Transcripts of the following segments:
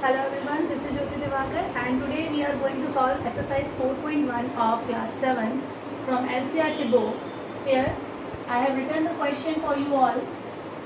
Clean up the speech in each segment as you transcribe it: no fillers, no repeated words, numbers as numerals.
Hello everyone, this is Jyoti Divakar and today we are going to solve exercise 4.1 of class 7 from NCERT book. Here I have written the question for you all.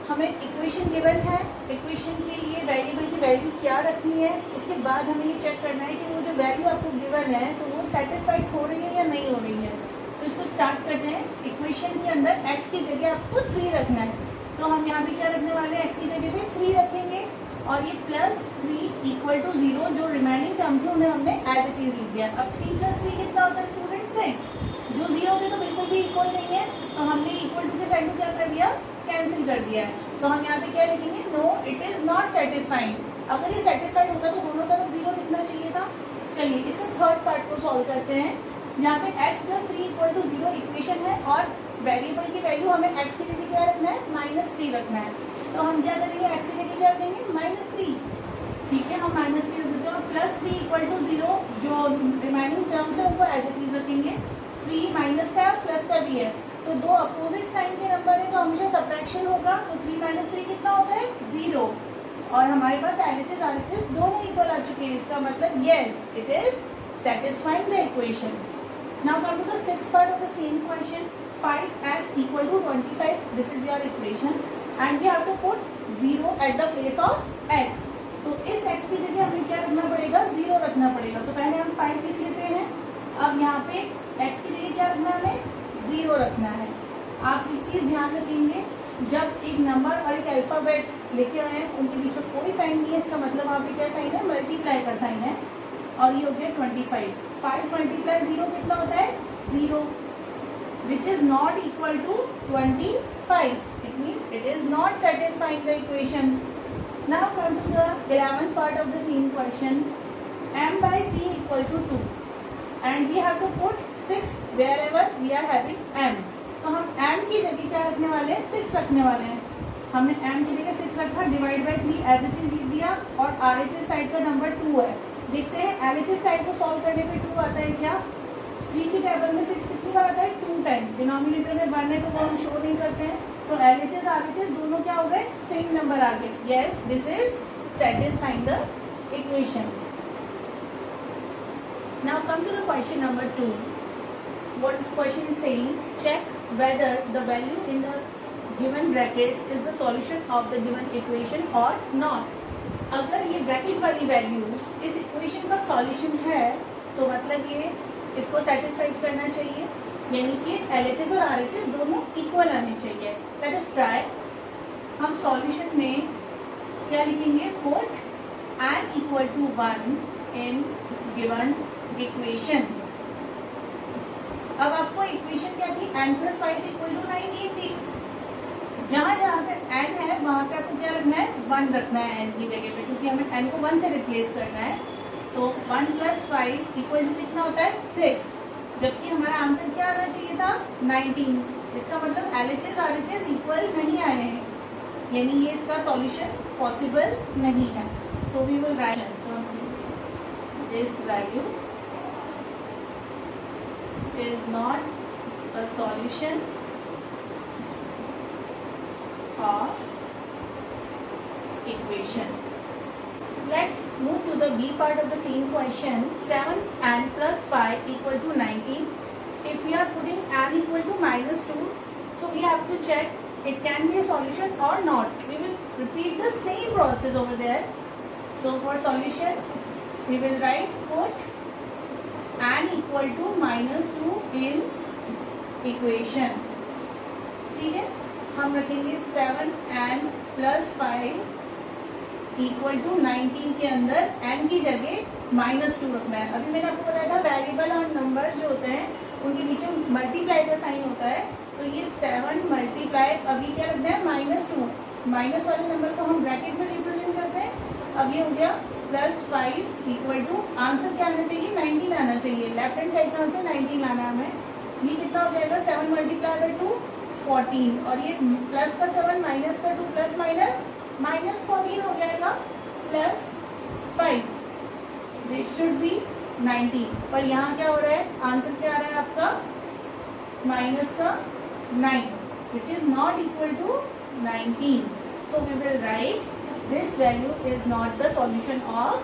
हमें equation given है, equation के लिए variable की value क्या रखनी है, उसके बाद हमें ये चेक करना है कि वो जो वैल्यू आपको गिवन है तो वो सेटिस्फाइड हो रही है या नहीं हो रही है। तो इसको स्टार्ट करते हैं। इक्वेशन के अंदर x की जगह आपको 3 रखना है, तो हम यहाँ पे क्या रखने वाले हैं, x की जगह पे 3 रखेंगे और ये +3 इक्वल टू 0 जो रिमेनिंग टर्म थी उन्हें हमने एज इट इज लिख दिया। अब 3 + 3 कितना होता है स्टूडेंट, 6, जो 0 के तो बिल्कुल भी इक्वल नहीं है, तो हमने इक्वल टू के साइड में क्या कर दिया, कैंसिल कर दिया है। तो हम यहाँ पे क्या लिखेंगे, no it is not satisfying. अगर ये सेटिस्फाइड होता तो दोनों तरफ 0 दिखना चाहिए था। चलिए इसके थर्ड पार्ट को सॉल्व करते हैं, जहाँ पे x + 3 इक्वल टू 0 इक्वेशन है और वेरिएबल की वैल्यू हमें x की जगह क्या रखना है, -3 रखना है। तो हम क्या करेंगे, x की जगह क्या रखेंगे, -3। ठीक है, हम -3 रख देते हैं और +3 इक्वल टू 0 जो रिमेनिंग टर्म्स है उनको एज इट इज रखेंगे। 3 माइनस का प्लस का भी है, तो दो अपोजिट साइन के नंबर है तो हमेशा सब्ट्रैक्शन होगा। तो 3 - 3 कितना होता है, 0। और हमारे पास LHS RHS दोनों इक्वल आ चुके हैं, इसका मतलब yes it is satisfying the equation. Now come to the sixth part of the same question. 5x equal to 25. This is your equation, and we have to put 0 at the place of x. तो इस x की जगह हमें क्या रखना पड़ेगा, 0 रखना पड़ेगा। तो पहले हम 5 लिख लेते हैं। अब यहाँ पे x की जगह क्या रखना है, हमें 0 रखना है। आप एक चीज़ ध्यान रखेंगे, जब एक नंबर और एक अल्फ़ाबेट लिखे हुए हैं उनके बीच में कोई साइन नहीं है, इसका मतलब वहाँ पे क्या साइन है, मल्टीप्लाई का साइन है। और ये हो गया 25। 5 × 0 कितना होता है, 0, which is not equal to 25. It means it is not satisfying the equation. Now come to the 11th part of the same question. m/3 equal to 2 and we have to put 6 wherever we are having m. तो हम m की जगह क्या रखने वाले हैं, 6 रखने वाले हैं। हमने m की जगह 6 रखा, divide by 3 as it is लिख दिया और RHS साइड का नंबर 2 है। देखते हैं LHS साइड को सॉल्व करने पे 2 आता है क्या। 3 की टेबल में 6 कितनी बार आता है, 2 टाइम। डिनोमिनेटर में 1 है तो वो हम शो नहीं करते हैं, तो LHS RHS दोनों क्या हो गए, सेम नंबर आ गए। Yes this is satisfying the equation. Now come to the question number 2. What this question is saying, check whether the value in the given brackets is the solution of the given equation or not. अगर ये bracket वाली values इस equation का solution है तो मतलब ये इसको सेटिस्फाइड करना चाहिए, यानी कि LHS और RHS दोनों इक्वल आने चाहिए। Let us try. हम सॉल्यूशन में क्या लिखेंगे, put n equal to 1 in given equation. अब आपको इक्वेशन क्या थी, n + 5 इक्वल टू 9 ये थी। जहाँ जहाँ पे n है वहाँ पे आपको क्या रखना है, 1 रखना है n की जगह पे, क्योंकि हमें n को 1 से रिप्लेस करना है। तो 1 + 5 इक्वल टू कितना होता है, 6, जबकि हमारा आंसर क्या आना चाहिए था, 19। इसका मतलब LHS RHS इक्वल नहीं आए हैं, यानी ये इसका सॉल्यूशन पॉसिबल नहीं है। So we will write this value is not a solution of equation. Let's move to the B part of the same question. 7n + 5 equal to 19. If we are putting n equal to -2, so we have to check it can be a solution or not. We will repeat the same process over there. So for solution we will write put n equal to -2 in equation. ठीक है, हम रखेंगे 7n + 5 equal to 19 के अंदर n की जगह -2 रखना है। अभी मैंने आपको बताया था वेरिएबल और नंबर्स जो होते हैं उनके पीछे मल्टीप्लाई का साइन होता है, तो ये 7 मल्टीप्लाई अभी क्या रखना है, -2। माइनस वाले नंबर को हम ब्रैकेट में रिप्रेजेंट करते हैं। अब ये हो गया +5 इक्वल टू, आंसर क्या आना चाहिए, 19 आना चाहिए। लेफ्ट हैंड साइड का आंसर 19 लाना है हमें। ये कितना हो जाएगा, 7 × 2 14, और ये प्लस का 7 माइनस का 2 प्लस माइनस -14 हो जाएगा +5। दिस शुड बी 19, पर यहाँ क्या हो रहा है, आंसर क्या आ रहा है आपका, माइनस का 9, which is not equal to 19. So we will write this value is not the solution of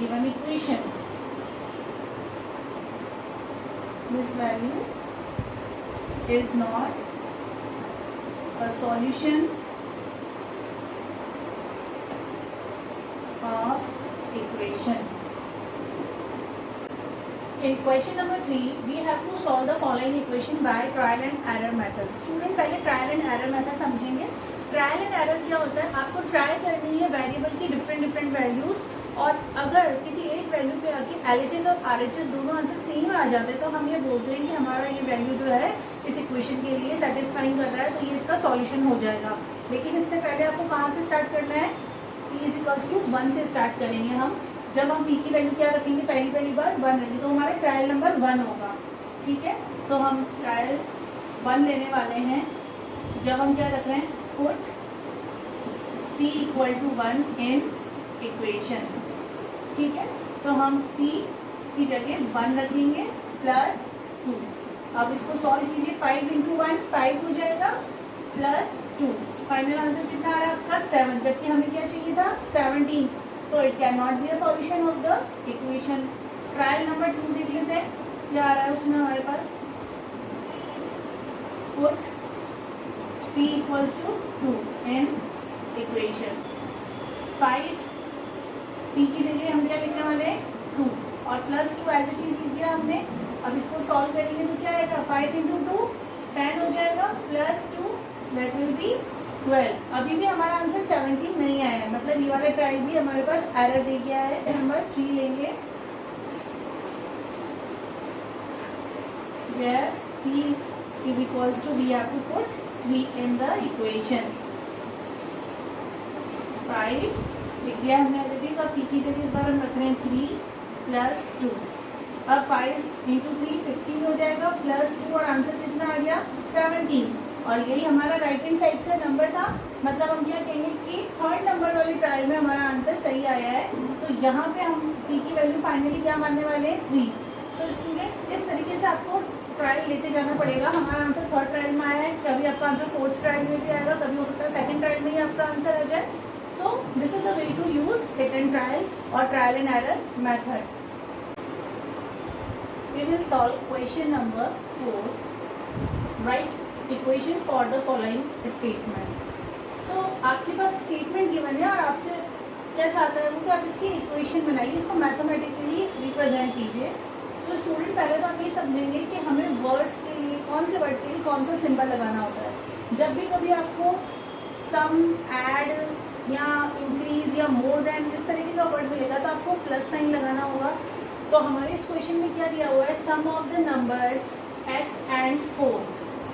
given equation. This value is not a solution of equation. In question number 3, we have to solve the following equation by trial and error method. Student पहले trial and error method समझेंगे. Trial and error क्या होता है, आपको try करनी है variable की different values, और अगर किसी एक वैल्यू पे आके LHS और RHS दोनों आंसर सेम आ जाते हैं तो हम ये बोलते हैं कि हमारा ये वैल्यू जो है इस इक्वेशन के लिए सेटिस्फाइंग कर रहा है, तो ये इसका सॉल्यूशन हो जाएगा. लेकिन इससे पहले आपको कहाँ से स्टार्ट करना है, P=1 से स्टार्ट करेंगे हम. जब हम P की वैल्यू क्या रखेंगे, पहली बार 1 रहेंगे, तो हमारा ट्रायल नंबर 1 होगा. ठीक है, तो हम ट्रायल 1 लेने वाले हैं. जब हम क्या रख रहे हैं, पुट P=1 इन इक्वेशन. ठीक है, तो हम P की जगह 1 रखेंगे प्लस 2. अब इसको सॉल्व कीजिए. 5 × 1 5 हो जाएगा प्लस 2. फाइनल आंसर कितना आ रहा है आपका 7, जबकि हमें क्या चाहिए था 17. So it can not be a solution of the equation. Trial number 2 देख लेते हैं क्या आ रहा है उसमें हमारे पास. Put P=2 in equation. 5 P की जगह हम क्या लिखने वाले हैं 2 और प्लस 2 एज इट इज लिख दिया हमने. अब इसको सॉल्व करेंगे तो क्या आएगा, 5 × 2 10 हो जाएगा प्लस 2 दैट विल बी 12. अभी भी हमारा आंसर 17 नहीं आया है, मतलब ये वाला ट्रायल भी हमारे पास एरर दे गया है. नंबर 3 लेंगे where P=, we have to put 3 in the equation. 5 लिख दिया हमने अभी का. P की जगह इस बार हम रख रहे हैं 3 प्लस 2. अब 5 × 3 15 हो जाएगा प्लस 2 और आंसर कितना आ गया 17. और यही हमारा राइट हैंड साइड का नंबर था, मतलब हम क्या कहेंगे कि थर्ड नंबर वाली ट्रायल में हमारा आंसर सही आया है. तो यहाँ पे हम P की वैल्यू फाइनली क्या मानने वाले हैं 3. सो स्टूडेंट्स, इस तरीके से आपको ट्रायल लेते जाना पड़ेगा. हमारा आंसर थर्ड ट्रायल में आया है, कभी आपका आंसर फोर्थ ट्रायल में भी आएगा, कभी हो सकता है सेकंड ट्रायल में ही आपका आंसर आ जाए. So this is the way to use hit and trial और trial and error method. We will solve question number 4. Write equation for the following statement. So आपके पास स्टेटमेंट गिवन है और आपसे क्या चाहता है वो कि आप इसकी इक्वेशन बनाइए, इसको मैथमेटिकली रिप्रेजेंट कीजिए. सो स्टूडेंट, पहले तो आप ये समझेंगे कि हमें वर्ड्स के लिए कौन से वर्ड के लिए कौन सा सिंबल लगाना होता है. जब भी कभी आपको सम, ऐड या इंक्रीज या मोर देन इस तरीके का वर्ड मिलेगा तो आपको प्लस साइन लगाना होगा. तो हमारे इस क्वेश्चन में क्या दिया हुआ है, sum of the numbers x and 4.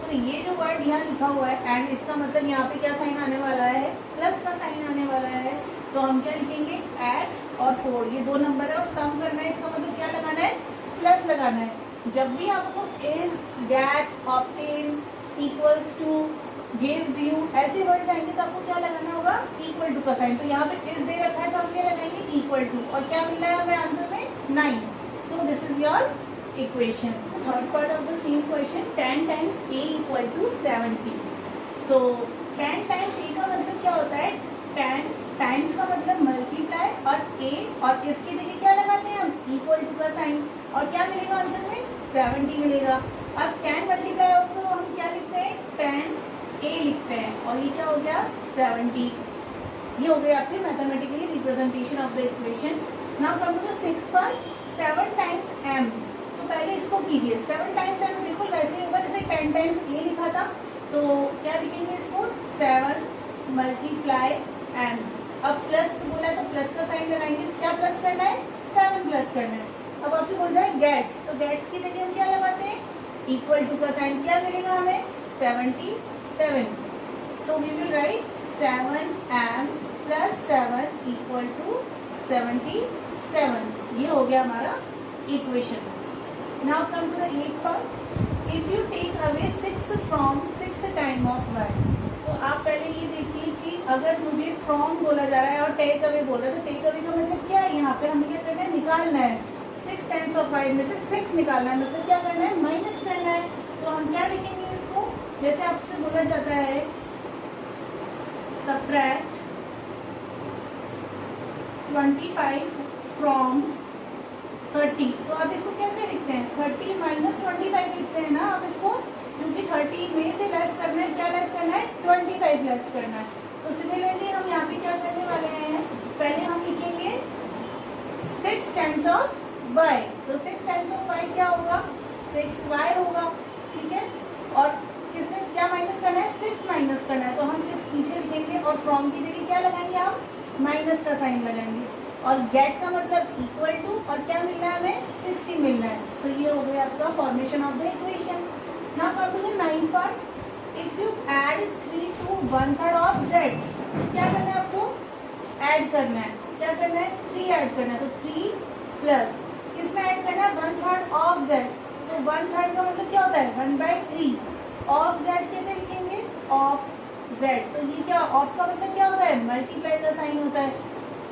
So ये जो वर्ड यहाँ लिखा हुआ है एंड, इसका मतलब यहाँ पे क्या साइन आने वाला है, प्लस का साइन आने वाला है. तो हम क्या लिखेंगे, x और 4 ये दो नंबर है और सम करना है, इसका मतलब क्या लगाना है, प्लस लगाना है. जब भी आपको is, get, obtain, equals to, gives you ऐसे वर्ड्स आएंगे तो आपको क्या लगाना होगा, इक्वल टू का साइन. तो यहाँ पे इज दे रखा है तो हम क्या लगाएंगे, इक्वल टू. और क्या मिल रहा है हमें आंसर में 9. सो this is your equation. Third part of the same question, 10 times a = 70. तो 10 टाइम्स a का मतलब क्या होता है, 10 टाइम्स का मतलब मल्टीप्लाई और a, और इसकी जगह क्या लगाते हैं हम, इक्वल टू का साइन. और क्या मिलेगा आंसर में, 70 मिलेगा. अब 10 मल्टीप्लाई हो तो हम क्या लिखते हैं, 10 a लिखते हैं और ये क्या हो गया 70. ये हो गया आपके mathematically representation of the equation. Now come to the 6th part, 7 times m. तो पहले इसको कीजिए, 7 टाइम्स m बिल्कुल वैसे ही होगा जैसे 10 टाइम्स a लिखा था. तो क्या लिखेंगे इसको, 7 × m. अब प्लस बोला है तो प्लस का साइन लगाएंगे. क्या प्लस करना है, 7 प्लस करना है. अब आपसे बोल रहा है गेट्स, तो गेट्स की जगह हम क्या लगाते हैं, इक्वल टू का साइन. क्या मिलेगा हमें, 77. So we will write 7m + 7 = 77. ये हो गया हमारा equation. Now come to the 8th part, if you take away 6 from 6 time of 1. तो आप पहले ये देखिए कि अगर मुझे फ्रॉम बोला जा रहा है और टेक अवे बोला है तो टेक अवे का मतलब क्या है, यहाँ पे हमें क्या करना है, निकालना है. 6 टाइम्स ऑफ 5 में से 6 निकालना है, मतलब क्या करना है, माइनस करना है. तो हम क्या लिखेंगे इसको, जैसे आपसे बोला जाता है सब्ट्रैक्ट 25 फ्रॉम 30। तो आप इसको कैसे लिखते हैं? 30 माइनस 25 लिखते हैं ना आप इसको, क्योंकि 30 में से लेस करना है, क्या लेस करना है? 25 लेस करना है। तो सिमिलरली हम यहाँ पे क्या करने वाले हैं, पहले हम लिखेंगे 6 टाइम्स ऑफ y। तो 6 टाइम्स ऑफ y क्या होगा? 6y होगा, ठीक है। और इसमें क्या माइनस करना है? 6 माइनस करना है, तो हम 6 पीछे लिखेंगे और फ्रॉम की जगह क्या लगाएंगे? हम माइनस का साइन लगाएंगे। और गेट का मतलब इक्वल टू, और क्या मिलना है हमें? 60 मिलना है। सो ये हो गया आपका formation of the equation. Now come to the ninth part. If you add 3 to 1/3 of z, तो क्या करना है आपको? ऐड करना है। क्या करना है? 3 ऐड करना है, तो 3 प्लस इसमें ऐड करना है 1/3 ऑफ z। तो 1/3 का मतलब क्या होता है? 1/3 ऑफ z कैसे लिखेंगे? Of z। तो ये क्या, ऑफ का मतलब क्या होता है? मल्टीप्लाई का साइन होता है,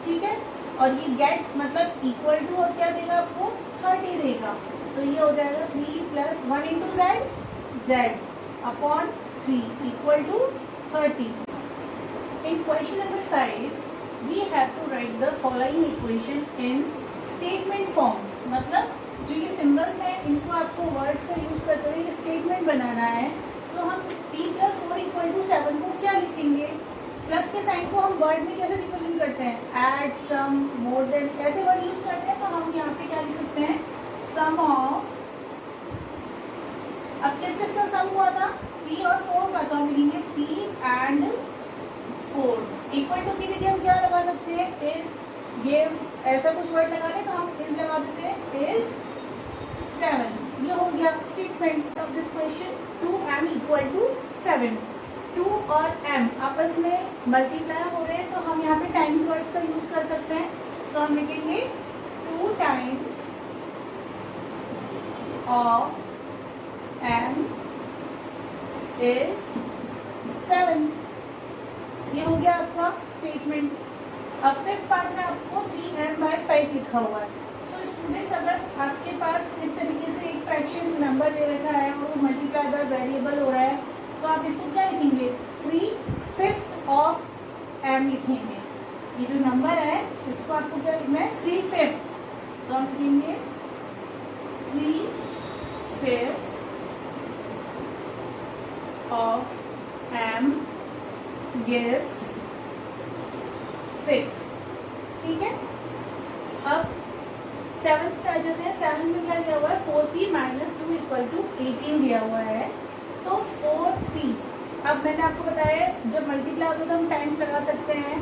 ठीक है। और ये गेट मतलब इक्वल टू, और क्या देगा आपको? 30 देगा। तो ये हो जाएगा 3 plus 1 into z, z upon 3 equal to 30। In question number 5 we have to write the following equation in statement forms. मतलब जो ये सिंबल्स हैं इनको आपको वर्ड्स का यूज करते हुए स्टेटमेंट बनाना है। तो हम p + 4 = 7 को क्या लिखेंगे? प्लस के साइन को हम वर्ड में कैसे रिप्रेजेंट करते हैं? ऐड, सम, मोर देन, ऐसे वर्ड यूज करते हैं। तो हम यहाँ पे क्या लिख सकते हैं? सम ऑफ, अब किस किस का सम हुआ था? p और 4 का, तो हम लिखेंगे p एंड 4 इक्वल टू की जगह हम क्या लगा सकते हैं? इज, गिव्स, ऐसा कुछ वर्ड लगा लें तो हम इज लगा देते हैं, इज 7। ये हो गया statement of this question. 2m = 7। 2 और m आपस में मल्टीप्लाई हो रहे हैं, तो हम यहाँ पे टाइम्स वर्ड्स का यूज कर सकते हैं। तो हम लिखेंगे 2 टाइम्स ऑफ m इज 7। ये हो गया आपका स्टेटमेंट। अब फिफ्थ पार्ट में आपको 3m/5 लिखा हुआ है। सो स्टूडेंट्स, अगर आपके पास इस तरीके से एक फ्रैक्शन नंबर दे रखा है और वो मल्टीप्लाई बाय वेरिएबल हो रहा है, तो आप इसको क्या लिखेंगे? 3/5 ऑफ m लिखेंगे। ये जो नंबर है इसको आपको क्या लिखना है? 3/5। तो हम लिखेंगे 3/5 ऑफ m gives 6, ठीक है। अब 7th पे आ जाते हैं। 7th में क्या दिया हुआ है? 4p - 2 = 18 दिया हुआ है। तो 4p, अब मैंने आपको बताया जब मल्टीप्लाई होता है तो हम टाइम्स लगा सकते हैं।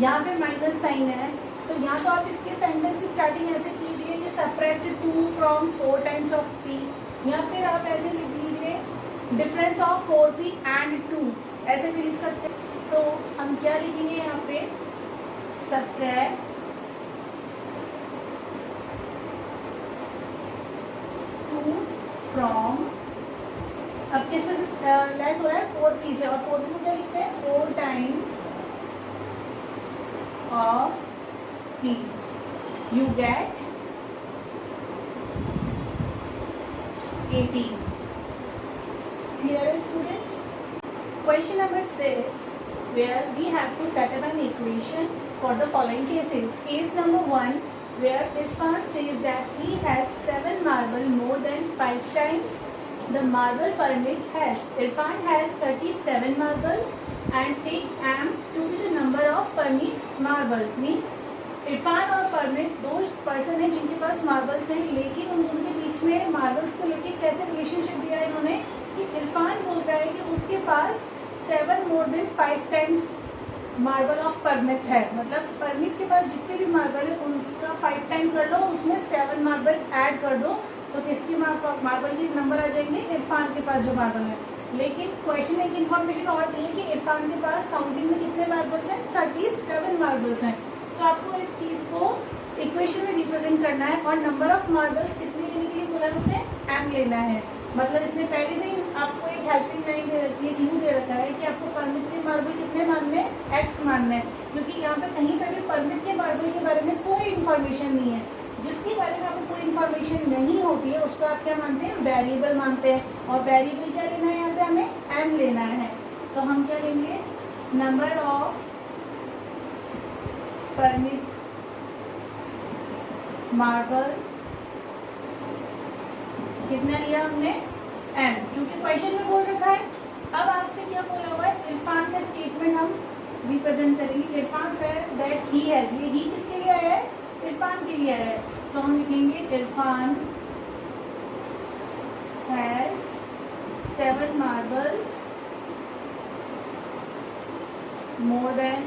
यहाँ पे माइनस साइन है, तो यहाँ तो आप इसके सेंटेंस की स्टार्टिंग ऐसे कीजिए कि subtract 2 from 4 times of p, या फिर आप ऐसे लिख लीजिए डिफरेंस ऑफ 4p एंड 2, ऐसे भी लिख सकते हैं। सो हम क्या लिखेंगे यहाँ पे? सब्ट्रैक्ट 2 फ्रॉम, अब किस वजह से लेस हो रहा है? 4p से, और 4p को क्या लिखते हैं? 4 times of p, you get 18। Clear, students? Question number 6, where we have to set up an equation for the following cases. Case number 1, where Irfan says that he has 7 marble more than 5 times the marble permit has. Irfan has 37 marbles and take m to be the number of permits marble. Means Irfan और permit दो person हैं जिनके पास marbles हैं, लेकिन उन दोनों के बीच में मार्बल्स को लेके कैसे रिलेशनशिप दिया है इन्होंने कि इरफान बोलता है कि उसके पास 7 more than 5 times marble of permit है। मतलब परमिट के पास जितने भी मार्बल है उसका 5 टाइम कर लो, उसमें 7 मार्बल ऐड कर दो, तो किसकी मार्बल के नंबर आ जाएंगे? इरफान के पास जो मार्बल है। लेकिन क्वेश्चन एक इन्फॉर्मेशन और दी है कि इरफान के पास काउंटिंग में कितने मार्बल्स हैं? 37 मार्बल्स हैं। तो आपको इस चीज़ को इक्वेशन में रिप्रेजेंट करना है, और नंबर ऑफ मार्बल्स कितने लेने के लिए बोला है उसने? m लेना है। मतलब इसने पहले से ही आपको एक हेल्पिंग लाइन दे रखी है, क्लू दे रखा है कि आपको परमिट के मार्बल कितने मानने हैं? x मानना है, क्योंकि यहाँ पे कहीं पर भी परमिट के मार्बल के बारे में कोई इन्फॉर्मेशन नहीं है। जिसके बारे में आपको कोई इन्फॉर्मेशन नहीं होती है उसको आप क्या मानते हैं? वेरिएबल मानते हैं। और वेरिएबल क्या लेना है? यहाँ पे हमें m लेना है। तो हम क्या लेंगे? नंबर ऑफ permit मार्बल कितना लिया हमने एम, क्योंकि क्वेश्चन में बोल रखा है। अब आपसे क्या बोला हुआ है, इरफान का स्टेटमेंट हम रिप्रेजेंट करेंगे। Irfan said that he has, ये ही किसके लिए आया है, इरफान के लिए आया है, तो हम लिखेंगे Irfan has 7 marbles more than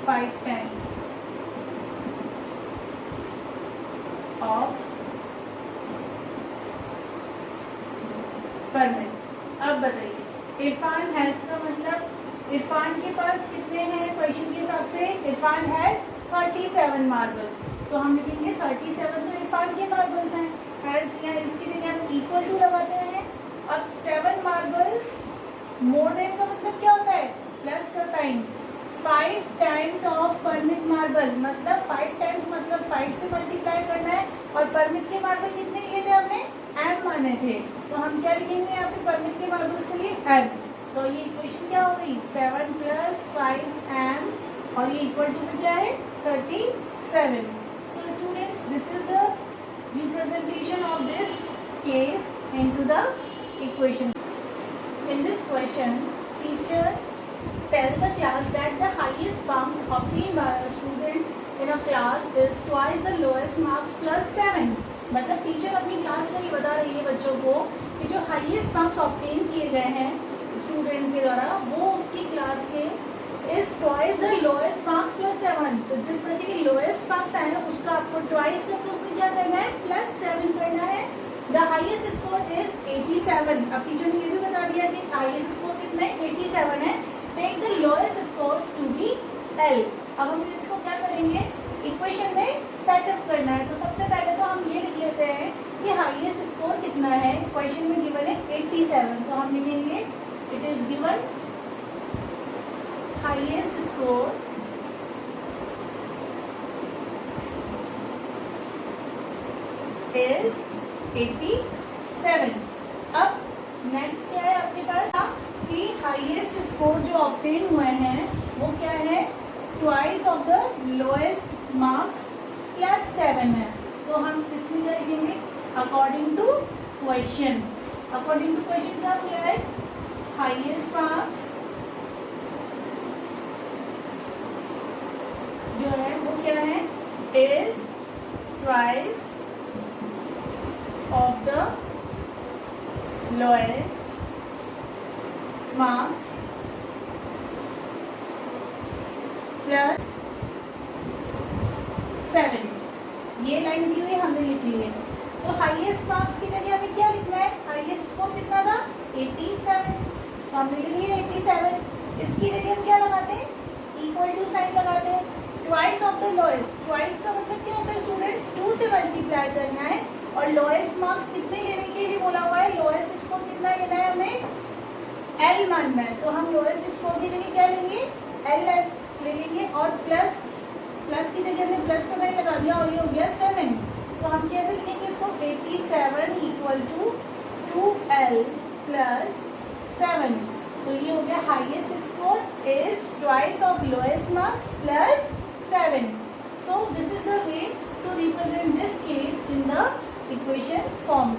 5 times of permit। अब बताइए इरफान हैज का मतलब इरफान के पास कितने हैं, क्वेश्चन के हिसाब से इरफान हैज 37 मार्बल, तो हम लिखेंगे 37 तो इरफान के मार्बल्स हैं। हैज या इसकी जगह हम इक्वल टू लगाते हैं। अब 7 मार्बल्स मोर देन का मतलब क्या होता है, प्लस का sign. 5 times of permit marble मतलब 5 टाइम्स मतलब 5 से मल्टीप्लाई करना है, और परमिट के मार्बल कितने लिए थे हमने, एम माने थे, तो हम क्या लिखेंगे यहाँ पे परमिट के मार्बल्स के लिए एम। तो ये इक्वेशन क्या हो गई, 7 + 5 एम, और ये इक्वल टू में क्या है 37। So students, this is the representation of this case into the equation. In this question, teacher tell the class that the highest marks obtained by a student in a class is twice the lowest marks plus 7। मतलब teacher अपनी class में ये बता रही है बच्चों को कि जो हाईएस्ट मार्क्स ऑब्टेन किए गए हैं स्टूडेंट के द्वारा, वो उसकी क्लास के is twice the lowest marks plus 7। तो जिस बच्चे के लोएस्ट मार्क्स आए हैं उसका आपको ट्वाइस करके उसमें क्या करना है, प्लस 7 करना है। The highest score is 87। अब टीचर ने ये भी बता दिया कि हाईएस्ट स्कोर कितना है, 87 है। Take the lowest scores to be L. अब हम इसको क्या करेंगे, इक्वेशन में सेटअप करना है। तो सबसे पहले तो हम ये लिख लेते हैं कि हाईएस्ट स्कोर कितना है, क्वेश्चन में गिवन है 87, तो हम लिखेंगे it is given highest score is 87। अब नेक्स्ट क्या है आपके पास कि हाईएस्ट स्कोर जो ऑब्टेन हुए हैं वो क्या है, twice of the lowest marks plus 7 है। तो हम इसमें क्या लिखेंगे, according to question. According to question क्या बोला है, हाईएस्ट मार्क्स जो है वो क्या है, is twice of the lowest marks plus 7। ये लाइन दी हुई हमने लिख ली है। तो हाईएस्ट मार्क्स की जगह हमें क्या लिखना है, हाईएस्ट स्कोर कितना था 87, तो हमने लिख लिया 87। इसकी जगह हम क्या लगाते हैं, इक्वल टू साइन लगाते हैं। Twice of the lowest, twice का मतलब क्या होता है स्टूडेंट्स, 2 से मल्टीप्लाई करना है, और लोएस्ट मार्क्स कितने लेने के लिए बोला हुआ है, लोएस्ट स्कोर कितना लेना है हमें, एल मानना है। तो हम लोएस्ट स्कोर की जगह क्या लेंगे, एल ले लेंगे, और प्लस की जगह हमने प्लस का साइन लगा दिया, और ये हो गया 7। तो हम कैसे लिखेंगे इसको, 87 इक्वल टू 2L प्लस 7। तो ये हो गया highest score is twice of lowest marks plus 7। So this is the way to represent this case in the equation form.